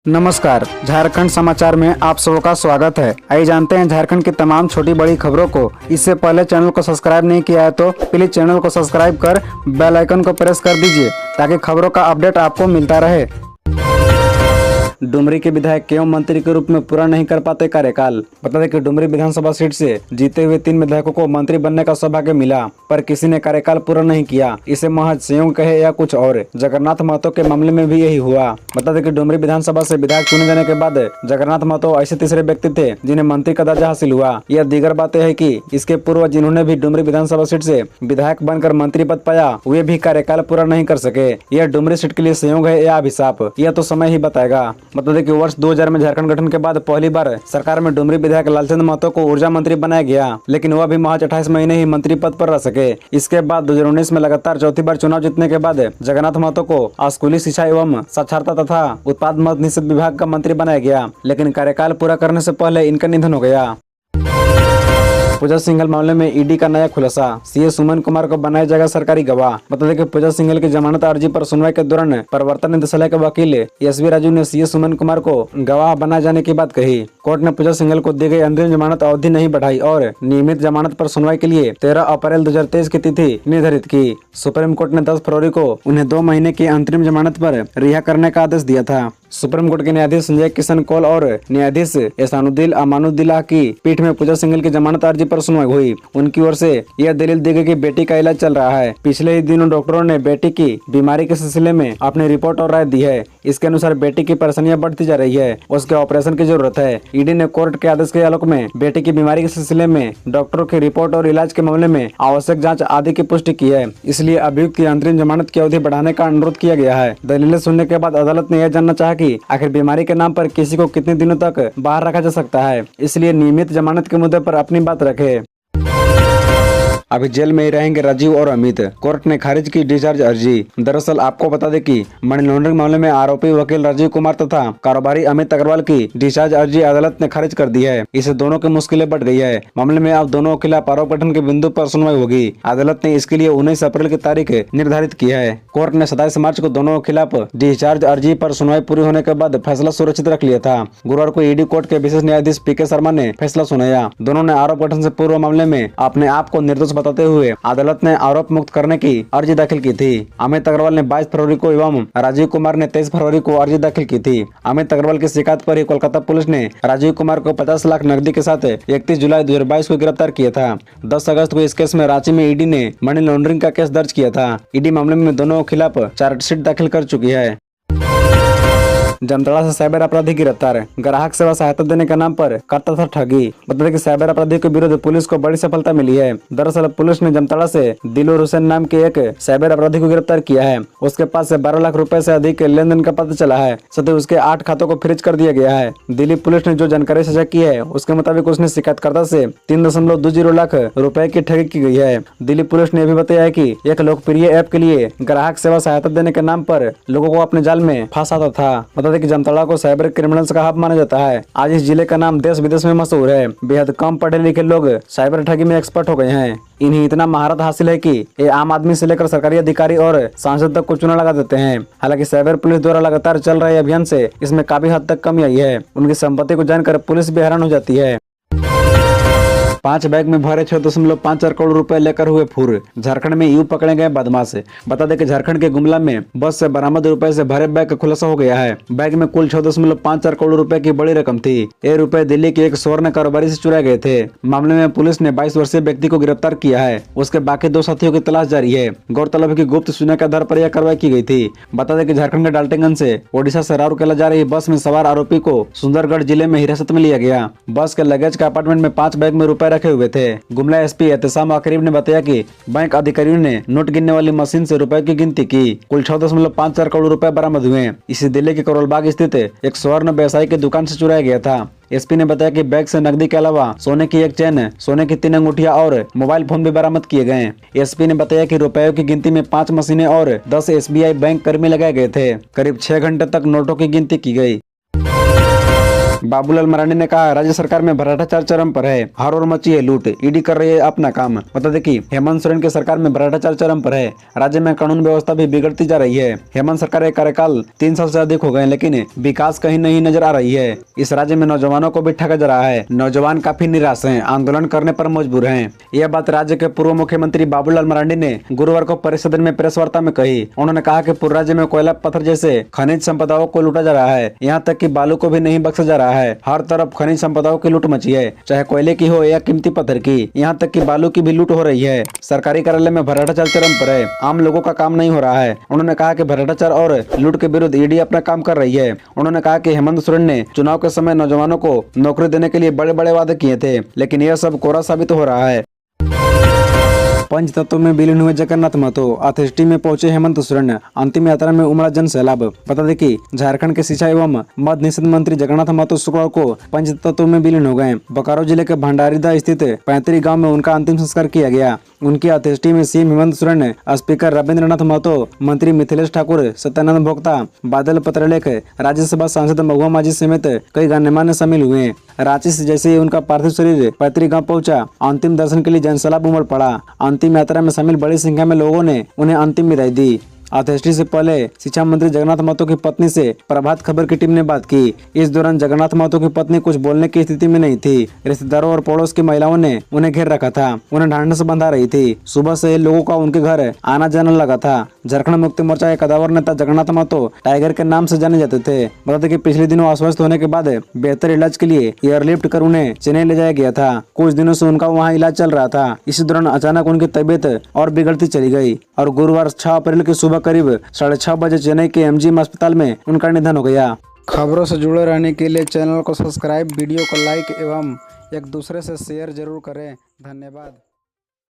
नमस्कार, झारखंड समाचार में आप सबका स्वागत है। आइए जानते हैं झारखंड की तमाम छोटी बड़ी खबरों को। इससे पहले चैनल को सब्सक्राइब नहीं किया है तो प्लीज चैनल को सब्सक्राइब कर बेल आइकन को प्रेस कर दीजिए ताकि खबरों का अपडेट आपको मिलता रहे। डुमरी के विधायक एवं मंत्री के रूप में पूरा नहीं कर पाते कार्यकाल। बता दें कि डुमरी विधानसभा सीट से जीते हुए 3 विधायकों को मंत्री बनने का सौभाग्य मिला, पर किसी ने कार्यकाल पूरा नहीं किया। इसे महज संयोग कहे या कुछ और। जगन्नाथ महतो के मामले में भी यही हुआ। बता दें कि डुमरी विधानसभा से विधायक चुने जाने के बाद जगन्नाथ महतो ऐसे तीसरे व्यक्ति थे जिन्हें मंत्री का दर्जा हासिल हुआ। यह दीगर बातें है कि इसके पूर्व जिन्होंने भी डुमरी विधानसभा सीट से विधायक बनकर मंत्री पद पाया, वे भी कार्यकाल पूरा नहीं कर सके। यह डुमरी सीट के लिए संयोग है या अभिशाप, यह तो समय ही बताएगा। बता दें कि वर्ष 2000 में झारखंड गठन के बाद पहली बार सरकार में डुमरी विधायक लालचंद महतो को ऊर्जा मंत्री बनाया गया, लेकिन वह भी महज 28 महीने ही मंत्री पद पर रह सके। इसके बाद 2019 में लगातार चौथी बार चुनाव जीतने के बाद जगन्नाथ महतो को स्कूली शिक्षा एवं साक्षरता तथा उत्पाद मद निषेध विभाग का मंत्री बनाया गया, लेकिन कार्यकाल पूरा करने से पहले इनका निधन हो गया। पूजा सिंघल मामले में ईडी का नया खुलासा। सीए सुमन कुमार को बनाया जाएगा सरकारी गवाह। बता दें कि पूजा सिंघल की जमानत अर्जी पर सुनवाई के दौरान प्रवर्तन निदेशालय के वकील एसवी राजू ने सीए सुमन कुमार को गवाह बनाए जाने की बात कही। कोर्ट ने पूजा सिंघल को दी गई अंतरिम जमानत अवधि नहीं बढ़ाई और नियमित जमानत पर सुनवाई के लिए 13 अप्रैल 2023 की तिथि निर्धारित की। सुप्रीम कोर्ट ने 10 फरवरी को उन्हें 2 महीने की अंतरिम जमानत पर रिहा करने का आदेश दिया था। सुप्रीम कोर्ट के न्यायाधीश संजय किशन कौल और न्यायाधीश एहसानुद्दीन अमानुद्दीला की पीठ में पूजा सिंघल की जमानत अर्जी पर सुनवाई हुई। उनकी ओर से यह दलील दी गई कि बेटी का इलाज चल रहा है। पिछले ही दिनों डॉक्टरों ने बेटी की बीमारी के सिलसिले में अपनी रिपोर्ट और राय दी है। इसके अनुसार बेटी की परेशानियां बढ़ती जा रही है, उसके ऑपरेशन की जरूरत है। ईडी ने कोर्ट के आदेश के आलोक में बेटी की बीमारी के सिलसिले में डॉक्टरों की रिपोर्ट और इलाज के मामले में आवश्यक जाँच आदि की पुष्टि की है। इसलिए अभियुक्त की अंतरिम जमानत की अवधि बढ़ाने का अनुरोध किया गया है। दलीलें सुनने के बाद अदालत ने यह जानना चाहा कि आखिर बीमारी के नाम पर किसी को कितने दिनों तक बाहर रखा जा सकता है, इसलिए नियमित जमानत के मुद्दे पर अपनी बात रखे। अभी जेल में ही रहेंगे राजीव और अमित। कोर्ट ने खारिज की डिस्चार्ज अर्जी। दरअसल आपको बता दें कि मनी लॉन्ड्रिंग मामले में आरोपी वकील राजीव कुमार तथा कारोबारी अमित अग्रवाल की डिस्चार्ज अर्जी अदालत ने खारिज कर दी है। इससे दोनों की मुश्किलें बढ़ गई है। मामले में अब दोनों के खिलाफ आरोप गठन के बिंदु पर सुनवाई होगी। अदालत ने इसके लिए 19 अप्रैल की तारीख निर्धारित की है। कोर्ट ने 27 मार्च को दोनों के खिलाफ डिस्चार्ज अर्जी पर सुनवाई पूरी होने के बाद फैसला सुरक्षित रख लिया था। गुरुवार को ईडी कोर्ट के विशेष न्यायाधीश पीके शर्मा ने फैसला सुनाया। दोनों ने आरोप गठन से पूर्व मामले में अपने आप को निर्दोष बताते हुए अदालत ने आरोप मुक्त करने की अर्जी दाखिल की थी। अमित अग्रवाल ने 22 फरवरी को एवं राजीव कुमार ने 23 फरवरी को अर्जी दाखिल की थी। अमित अग्रवाल की शिकायत पर ही कोलकाता पुलिस ने राजीव कुमार को 50 लाख नकदी के साथ 31 जुलाई 2022 को गिरफ्तार किया था। 10 अगस्त को इस केस में रांची में ईडी ने मनी लॉन्ड्रिंग का केस दर्ज किया था। ईडी मामले में दोनों के खिलाफ चार्जशीट दाखिल कर चुकी है। जामताड़ा से साइबर अपराधी गिरफ्तार। ग्राहक सेवा सहायता देने के नाम पर करता था ठगी। बता दें कि साइबर अपराधी के विरुद्ध पुलिस को बड़ी सफलता मिली है। दरअसल पुलिस ने जामताड़ा से दिलोर हुसैन नाम के एक साइबर अपराधी को गिरफ्तार किया है। उसके पास से 12 लाख रुपए से अधिक लेन देन का पता चला है। साथ ही उसके 8 खातों को फ्रीज कर दिया गया है। दिल्ली पुलिस ने जो जानकारी साझा की है उसके मुताबिक उसने शिकायतकर्ता से 3.20 लाख रुपए की ठगी की गई है। दिल्ली पुलिस ने भी बताया है कि एक लोकप्रिय ऐप के लिए ग्राहक सेवा सहायता देने के नाम पर लोगों को अपने जाल में फंसाता था। कि जामताड़ा को साइबर क्रिमिनल्स का हब माना जाता है। आज इस जिले का नाम देश विदेश में मशहूर है। बेहद कम पढ़े लिखे लोग साइबर ठगी में एक्सपर्ट हो गए हैं। इन्हें इतना महारत हासिल है कि ये आम आदमी से लेकर सरकारी अधिकारी और सांसद तक को चूना लगा देते हैं। हालांकि साइबर पुलिस द्वारा लगातार चल रहे अभियान से इसमें काफी हद तक कमी आई है। उनकी संपत्ति को जानकर पुलिस भी हैरान हो जाती है। 5 बैग में भरे 6.54 करोड़ रुपए लेकर हुए फुर। झारखंड में यूं पकड़े गए बदमाश। बता दें कि झारखंड के गुमला में बस से बरामद रुपए से भरे बैग का खुलासा हो गया है। बैग में कुल 6.54 करोड़ रुपए की बड़ी रकम थी। ये रुपए दिल्ली के एक स्वर्ण कारोबारी से चुराए गए थे। मामले में पुलिस ने 22 वर्षीय व्यक्ति को गिरफ्तार किया है। उसके बाकी 2 साथियों की तलाश जारी है। गौरतलब है कि गुप्त सूचना के आधार पर यह कार्रवाई की गई थी। बता दें कि झारखंड के डाल्टनगंज से ओडिशा से राउरकेला जा रही बस में सवार आरोपी को सुंदरगढ़ जिले में हिरासत में लिया गया। बस के लगेज के अपार्टमेंट में 5 बैग में रुपए रखे हुए थे। गुमला एसपी एहतेशाम अकरीब ने बताया कि बैंक अधिकारियों ने नोट गिनने वाली मशीन से रुपए की गिनती की। कुल 6.54 करोड़ रुपए बरामद हुए। इसे दिल्ली के करोलबाग स्थित एक स्वर्ण व्यवसायी की दुकान से चुराया गया था। एसपी ने बताया कि बैग से नकदी के अलावा सोने की एक चेन, सोने की 3 अंगूठियां और मोबाइल फोन भी बरामद किए गए। एसपी ने बताया कि रुपयों की गिनती में 5 मशीनें और 10 एसबीआई बैंक कर्मी लगाए गए थे। करीब 6 घंटे तक नोटों की गिनती की गई। बाबूलाल मरांडी ने कहा, राज्य सरकार में भ्रष्टाचार चरम पर है, हर ओर मची है लूट, ईडी कर रही है अपना काम। बता दें कि हेमंत सोरेन की सरकार में भ्रष्टाचार चरम पर है, राज्य में कानून व्यवस्था भी बिगड़ती जा रही है। हेमंत सरकार का कार्यकाल 3 साल से अधिक हो गए, लेकिन विकास कहीं नहीं नजर आ रही है। इस राज्य में नौजवानों को भी ठगा जा रहा है, नौजवान काफी निराश हैं, आंदोलन करने पर मजबूर हैं। यह बात राज्य के पूर्व मुख्यमंत्री बाबूलाल मरांडी ने गुरुवार को परिषद में प्रेस वार्ता में कही। उन्होंने कहा कि पूरे राज्य में कोयला, पत्थर जैसे खनिज संपदाओं को लूटा जा रहा है, यहाँ तक कि बालू को भी नहीं बख्शा जा रहा है। हर तरफ खनिज संपदाओं की लूट मची है, चाहे कोयले की हो या कीमती पत्थर की, यहाँ तक कि बालू की भी लूट हो रही है। सरकारी कार्यालय में भ्रष्टाचार चरम पर है, आम लोगों का काम नहीं हो रहा है। उन्होंने कहा कि भ्रष्टाचार और लूट के विरुद्ध ईडी अपना काम कर रही है। उन्होंने कहा कि हेमंत सोरेन ने चुनाव के समय नौजवानों को नौकरी देने के लिए बड़े बड़े वादे किए थे, लेकिन यह सब कोरा साबित हो रहा है। पंच तत्व में विलीन हुए जगन्नाथ महतो, अथेष्टि में पहुंचे हेमंत सोरेन, अंतिम यात्रा में उमड़ा जन सैलाब। बता दें कि झारखंड के शिक्षा एवं मद्य निषेध मंत्री जगन्नाथ महतो शुक्रवार को पंच तत्व में विलीन हो गए। बोकारो जिले के भंडारीदा स्थित पैतृक गांव में उनका अंतिम संस्कार किया गया। उनकी अथेष्टि में सीएम हेमंत सोरेन, स्पीकर रविंद्रनाथ महतो, मंत्री मिथिलेश ठाकुर, सत्यानंद भोक्ता, बादल पत्रलेख, राज्यसभा सांसद महुआ माझी समेत कई गणमान्य शामिल हुए। रांची से जैसे ही उनका पार्थिव शरीर पैतृक गांव पहुंचा, अंतिम दर्शन के लिए जनसैलाब उमड़ पड़ा। अंतिम यात्रा में शामिल बड़ी संख्या में लोगों ने उन्हें अंतिम विदाई दी। अथेष्टि से पहले शिक्षा मंत्री जगन्नाथ महतो की पत्नी से प्रभात खबर की टीम ने बात की। इस दौरान जगन्नाथ महतो की पत्नी कुछ बोलने की स्थिति में नहीं थी। रिश्तेदारों और पड़ोस की महिलाओं ने उन्हें घेर रखा था, उन्हें ढांढस बंधा रही थी। सुबह से लोगों का उनके घर आना जाना लगा था। झारखंड मुक्ति मोर्चा के कदावर नेता जगन्नाथ महतो टाइगर के नाम से जाने जाते थे। बता दें कि पिछले दिनों अस्वस्थ होने के बाद बेहतर इलाज के लिए एयरलिफ्ट कर उन्हें चेन्नई ले जाया गया था। कुछ दिनों से उनका वहाँ इलाज चल रहा था। इसी दौरान अचानक उनकी तबीयत और बिगड़ती चली गई और गुरुवार 6 अप्रैल की सुबह करीब 6:30 बजे चेन्नई के एमजीएम अस्पताल में उनका निधन हो गया। खबरों से जुड़े रहने के लिए चैनल को सब्सक्राइब, वीडियो को लाइक एवं एक दूसरे से शेयर जरूर करें। धन्यवाद।